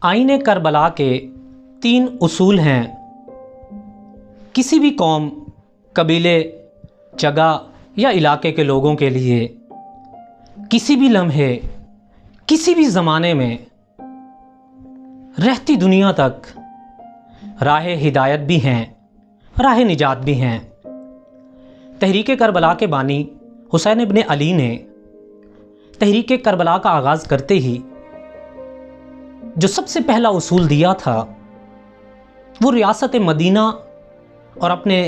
आईने करबला के 3 उसूल हैं। किसी भी कौम, कबीले, जगह या इलाके के लोगों के लिए किसी भी लम्हे, किसी भी ज़माने में रहती दुनिया तक राह हिदायत भी हैं, राह निजात भी हैं। तहरीक करबला के बानी हुसैन इब्न अली ने तहरीक करबला का आगाज़ करते ही जो सबसे पहला उसूल दिया था वो रियासत मदीना और अपने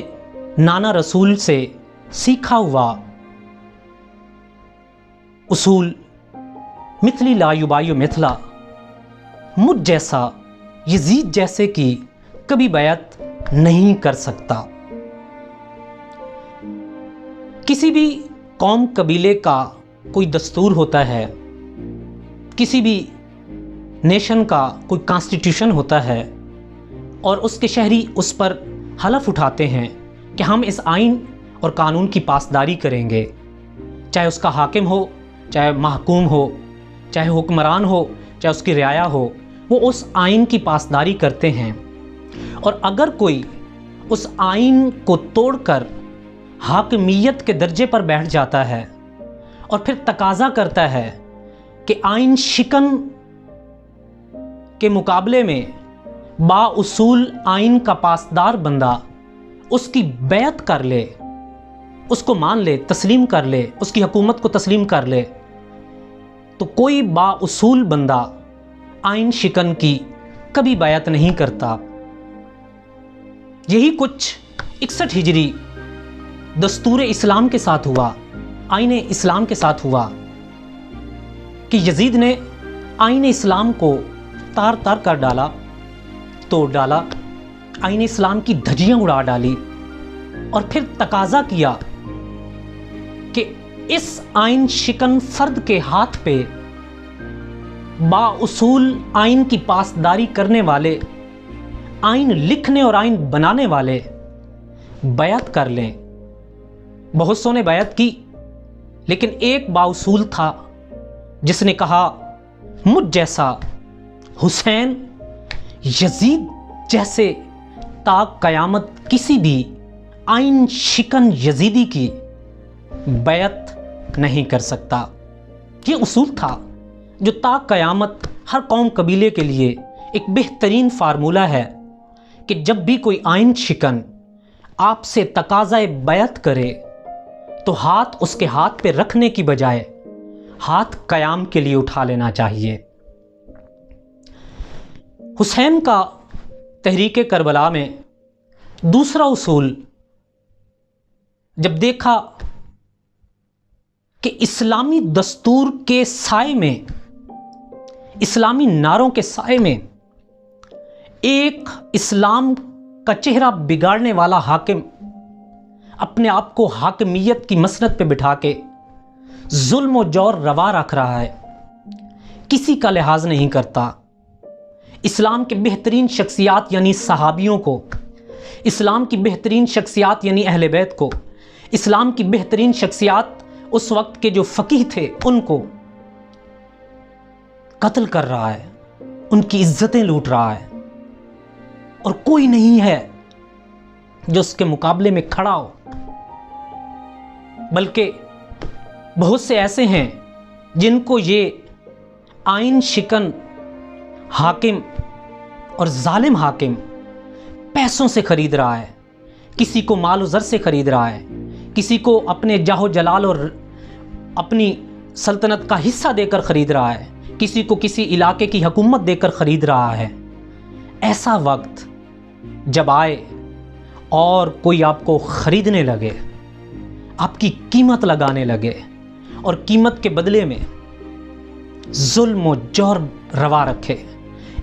नाना रसूल से सीखा हुआ उसूल मिथली ला युबायु मिथला, मुझ जैसा यजीद जैसे की कभी बैत नहीं कर सकता। किसी भी कौम कबीले का कोई दस्तूर होता है, किसी भी नेशन का कोई कॉन्स्टिट्यूशन होता है और उसके शहरी उस पर हलफ उठाते हैं कि हम इस आइन और कानून की पासदारी करेंगे, चाहे उसका हाकिम हो, चाहे महकूम हो, चाहे हुक्मरान हो, चाहे उसकी रियाया हो, वो उस आइन की पासदारी करते हैं। और अगर कोई उस आइन को तोड़कर हाकिमियत के दर्जे पर बैठ जाता है और फिर तकाज़ा करता है कि आइन शिकन के मुकाबले में बाउसूल आइन का पासदार बंदा उसकी बैत कर ले, उसको मान ले, तस्लीम कर ले, उसकी हुकूमत को तस्लीम कर ले, तो कोई बाउसूल बंदा आइन शिकन की कभी बैत नहीं करता। यही कुछ 61 हिजरी दस्तूर इस्लाम के साथ हुआ, आइन इस्लाम के साथ हुआ कि यजीद ने आइन इस्लाम को तार तार कर डाला, तोड़ डाला, आइन इस्लाम की धज्जियां उड़ा डाली और फिर तकाजा किया कि इस आइन शिकन फर्द के हाथ पे बाउसूल आइन की पासदारी करने वाले, आइन लिखने और आइन बनाने वाले बैत कर लें। बहुत सौ ने बैत की, लेकिन एक बाउसूल था जिसने कहा मुझ जैसा हुसैन, यजीद जैसे ताक क़यामत किसी भी आइन शिकन यजीदी की बैत नहीं कर सकता। ये उसूल था जो ताक क़यामत हर कौम कबीले के लिए एक बेहतरीन फार्मूला है कि जब भी कोई आइन शिकन आपसे तकाज़ा बैत करे तो हाथ उसके हाथ पे रखने की बजाय हाथ क़याम के लिए उठा लेना चाहिए। हुसैन का तहरीक करबला में दूसरा उसूल जब देखा कि इस्लामी दस्तूर के साए में, इस्लामी नारों के साए में एक इस्लाम का चेहरा बिगाड़ने वाला हाकिम अपने आप को हाकिमियत की मसनद पे बिठा के जुल्म और जौर रवा रख रहा है, किसी का लिहाज नहीं करता, इस्लाम के बेहतरीन शख्सियात यानी सहाबियों को, इस्लाम की बेहतरीन शख्सियात यानी अहले बैत को, इस्लाम की बेहतरीन शख्सियात उस वक्त के जो फ़कीह थे उनको कत्ल कर रहा है, उनकी इज्जतें लूट रहा है और कोई नहीं है जो उसके मुकाबले में खड़ा हो। बल्कि बहुत से ऐसे हैं जिनको ये आइन शिकन हाकिम और जालिम हाकिम पैसों से ख़रीद रहा है, किसी को माल ज़र से ख़रीद रहा है, किसी को अपने जाहो जलाल और अपनी सल्तनत का हिस्सा देकर ख़रीद रहा है, किसी को किसी इलाके की हुकूमत देकर ख़रीद रहा है। ऐसा वक्त जब आए और कोई आपको ख़रीदने लगे, आपकी कीमत लगाने लगे और कीमत के बदले में जुल्म और जौर रवा रखे,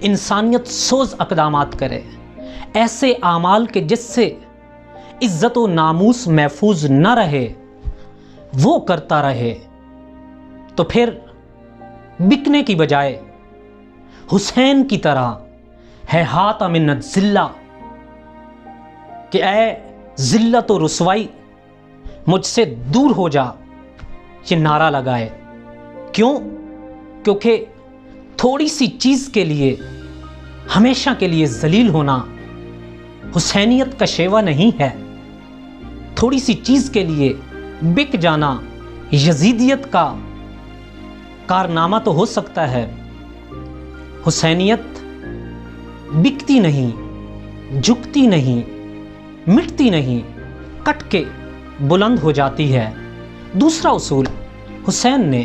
इंसानियत सोज अक़दामात करे, ऐसे आमाल के जिससे इज़्ज़त व नामूस महफूज न रहे वो करता रहे, तो फिर बिकने की बजाय हुसैन की तरह है हाथ मिन ज़िल्ला कि ऐ ज़िल्लत व रुसवाई मुझसे दूर हो जा, ये नारा लगाए। क्यों? क्योंकि थोड़ी सी चीज़ के लिए ہمیشہ کے لیے ذلیل ہونا حسینیت کا شیوا نہیں ہے. تھوڑی سی چیز کے لیے بک جانا یزیدیت کا کارنامہ تو ہو سکتا ہے. حسینیت بکتی نہیں، جھکتی نہیں، مٹتی نہیں، کٹ کے بلند ہو جاتی ہے. دوسرا اصول حسین نے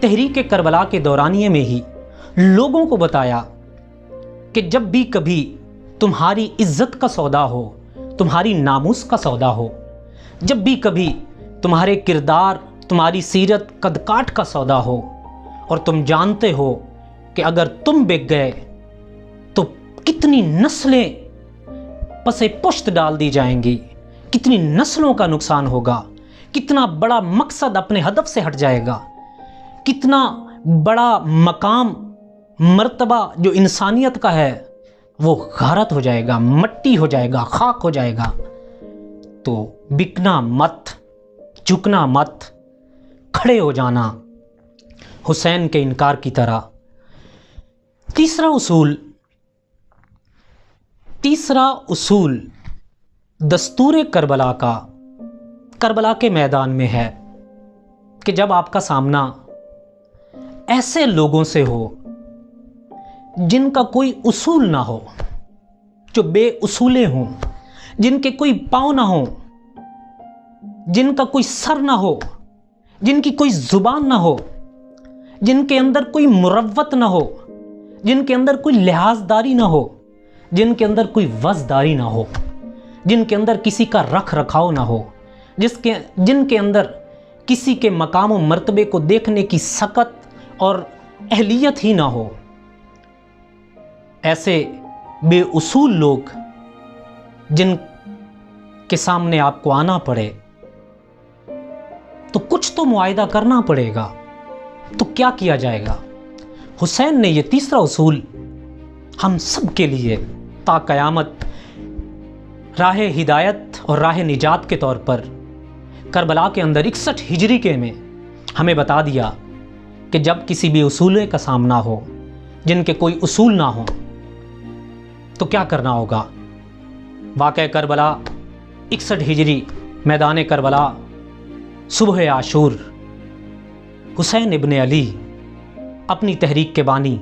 تحریک کربلا کے دورانیے میں ہی لوگوں کو بتایا کہ جب بھی کبھی تمہاری عزت کا سودا ہو، تمہاری ناموس کا سودا ہو، جب بھی کبھی تمہارے کردار، تمہاری سیرت، قد کاٹ کا سودا ہو، اور تم جانتے ہو کہ اگر تم بک گئے تو کتنی نسلیں پس پشت ڈال دی جائیں گی، کتنی نسلوں کا نقصان ہوگا، کتنا بڑا مقصد اپنے ہدف سے ہٹ جائے گا، کتنا بڑا مقام، مرتبہ جو انسانیت کا ہے وہ غارت ہو جائے گا، مٹی ہو جائے گا، خاک ہو جائے گا. تو بکنا مت، جھکنا مت، کھڑے ہو جانا حسین کے انکار کی طرح. تیسرا اصول دستور کربلا کا کربلا کے میدان میں ہے کہ جب آپ کا سامنا ایسے لوگوں سے ہو جن کا کوئی اصول نہ ہو، جو بے اصولے ہوں، جن کے کوئی پاؤں نہ ہوں، جن کا کوئی سر نہ ہو، جن کی کوئی زبان نہ ہو، جن کے اندر کوئی مروت نہ ہو، جن کے اندر کوئی لحاظداری نہ ہو، جن کے اندر کوئی وزداری نہ ہو، جن کے اندر کسی کا رکھ رکھاؤ نہ ہو، جن کے اندر کسی کے مقام و مرتبے کو دیکھنے کی سکت اور اہلیت ہی نہ ہو. ایسے بے اصول لوگ جن کے سامنے آپ کو آنا پڑے تو کچھ تو معاہدہ کرنا پڑے گا. تو کیا کیا جائے گا؟ حسین نے یہ تیسرا اصول ہم سب کے لیے تا قیامت راہ ہدایت اور راہ نجات کے طور پر کربلا کے اندر 61 ہجری کے میں ہمیں بتا دیا کہ جب کسی بھی اصولے کا سامنا ہو، جن کے کوئی اصول نہ ہو، تو کیا کرنا ہوگا. واقعہ کربلا 61 ہجری میدان کربلا، صبح عاشور، حسین ابن علی اپنی تحریک کے بانی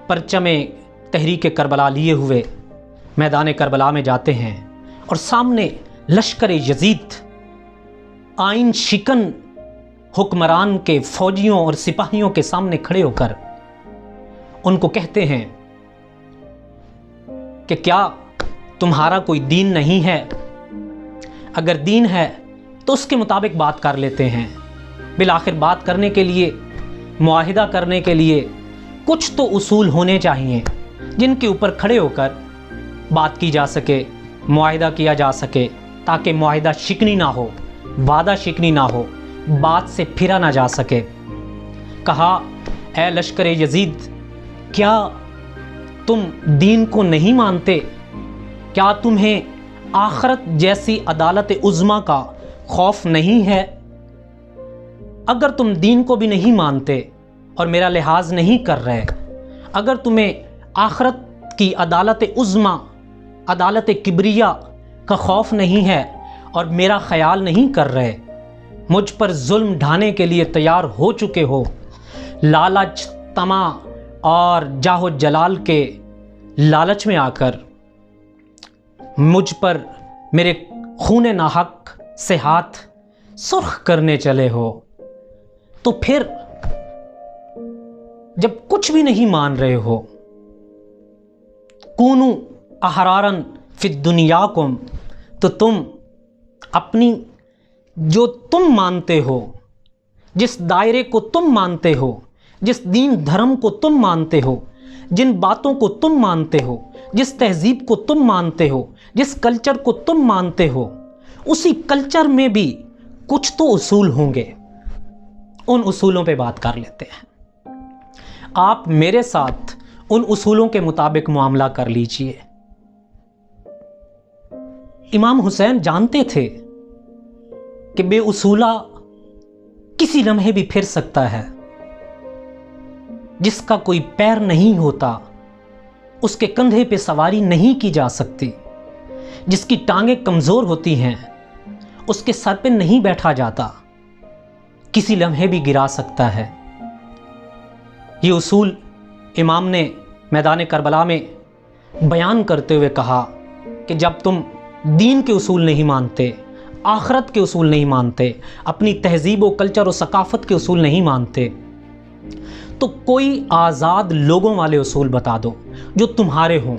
پرچم تحریک کربلا لیے ہوئے میدان کربلا میں جاتے ہیں اور سامنے لشکر یزید، آئین شکن حکمران کے فوجیوں اور سپاہیوں کے سامنے کھڑے ہو کر ان کو کہتے ہیں کہ کیا تمہارا کوئی دین نہیں ہے؟ اگر دین ہے تو اس کے مطابق بات کر لیتے ہیں. بالآخر بات کرنے کے لیے، معاہدہ کرنے کے لیے کچھ تو اصول ہونے چاہیے جن کے اوپر کھڑے ہو کر بات کی جا سکے، معاہدہ کیا جا سکے، تاکہ معاہدہ شکنی نہ ہو، وعدہ شکنی نہ ہو، بات سے پھرا نہ جا سکے. کہا اے لشکر یزید، کیا تم دین کو نہیں مانتے؟ کیا تمہیں آخرت جیسی عدالت عظمیٰ کا خوف نہیں ہے؟ اگر تم دین کو بھی نہیں مانتے اور میرا لحاظ نہیں کر رہے، اگر تمہیں آخرت کی عدالت عظمیٰ، عدالت کبریا کا خوف نہیں ہے اور میرا خیال نہیں کر رہے، مجھ پر ظلم ڈھانے کے لیے تیار ہو چکے ہو، لالچ، طمع اور جاہ و جلال کے لالچ میں آ کر مجھ پر میرے خون ناحق سے ہاتھ سرخ کرنے چلے ہو، تو پھر جب کچھ بھی نہیں مان رہے ہو، کونو احرارن فی الدنیاکم، تو تم اپنی جو تم مانتے ہو، جس دائرے کو تم مانتے ہو، جس دین دھرم کو تم مانتے ہو، جن باتوں کو تم مانتے ہو، جس تہذیب کو تم مانتے ہو، جس کلچر کو تم مانتے ہو، اسی کلچر میں بھی کچھ تو اصول ہوں گے. ان اصولوں پہ بات کر لیتے ہیں. آپ میرے ساتھ ان اصولوں کے مطابق معاملہ کر لیجئے. امام حسین جانتے تھے کہ بے اصولہ کسی لمحے بھی پھر سکتا ہے. جس کا کوئی پیر نہیں ہوتا उसके कंधे पे सवारी नहीं की जा सकती, जिसकी टांगें कमज़ोर होती हैं उसके सर पे नहीं बैठा जाता, किसी लम्हे भी गिरा सकता है। ये उसूल इमाम ने मैदान करबला में बयान करते हुए कहा कि जब तुम दीन के उसूल नहीं मानते, आखरत के उसूल नहीं मानते, अपनी तहजीब व कल्चर और सकाफ़त के उसूल नहीं मानते, तो कोई आज़ाद लोगों वाले उसूल बता दो जो तुम्हारे हों।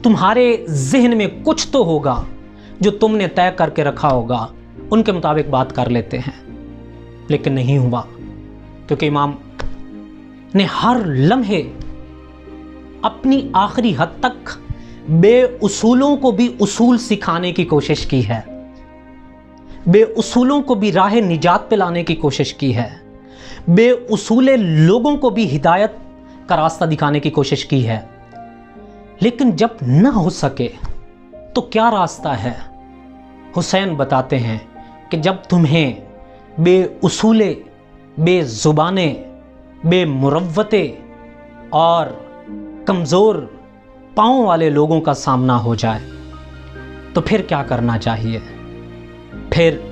तुम्हारे जहन में कुछ तो होगा जो तुमने तय करके रखा होगा, उनके मुताबिक बात कर लेते हैं। लेकिन नहीं हुआ, क्योंकि इमाम ने हर लम्हे अपनी आखिरी हद तक बेउसूलों को भी उसूल सिखाने की कोशिश की है, बेउसूलों को भी राह निजात पे लाने की कोशिश की है, बेउसूले लोगों को भी हिदायत का रास्ता दिखाने की कोशिश की है। लेकिन जब ना हो सके तो क्या रास्ता है? हुसैन बताते हैं कि जब तुम्हें बेउसूले, बेजुबाने, बेमुरव्वते और कमज़ोर पाँव वाले लोगों का सामना हो जाए तो फिर क्या करना चाहिए? फिर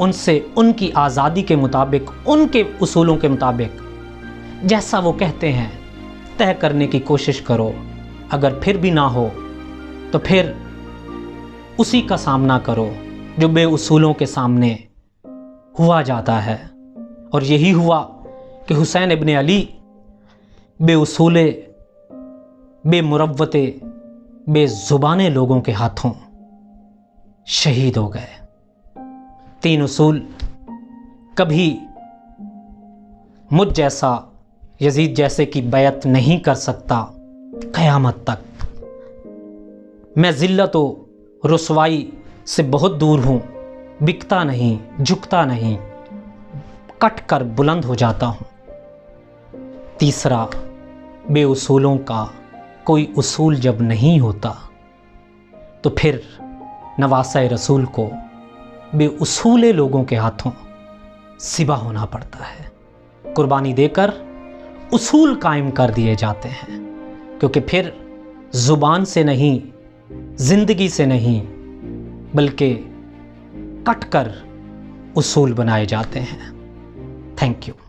उनसे उनकी आज़ादी के मुताबिक, उनके उसूलों के मुताबिक जैसा वो कहते हैं तय करने की कोशिश करो। अगर फिर भी ना हो तो फिर उसी का सामना करो जो बेउसूलों के सामने हुआ जाता है। और यही हुआ कि हुसैन इब्न अली बेउसूले, बेमुरव्वते, बेजुबाने लोगों के हाथों शहीद हो गए। 3 उसूल कभी मुझ जैसा, यजीद जैसे की बैत नहीं कर सकता क़यामत तक। मैं ज़िल्लत व रुसवाई से बहुत दूर हूँ, बिकता नहीं, झुकता नहीं, कट कर बुलंद हो जाता हूँ। तीसरा, बेउसूलों का कोई उसूल जब नहीं होता तो फिर नवासा रसूल को बेउसूले लोगों के हाथों सिबा होना पड़ता है, कुर्बानी देकर उसूल कायम कर दिए जाते हैं। क्योंकि फिर ज़ुबान से नहीं, ज़िंदगी से नहीं, बल्कि कट कर उसूल बनाए जाते हैं। Thank you.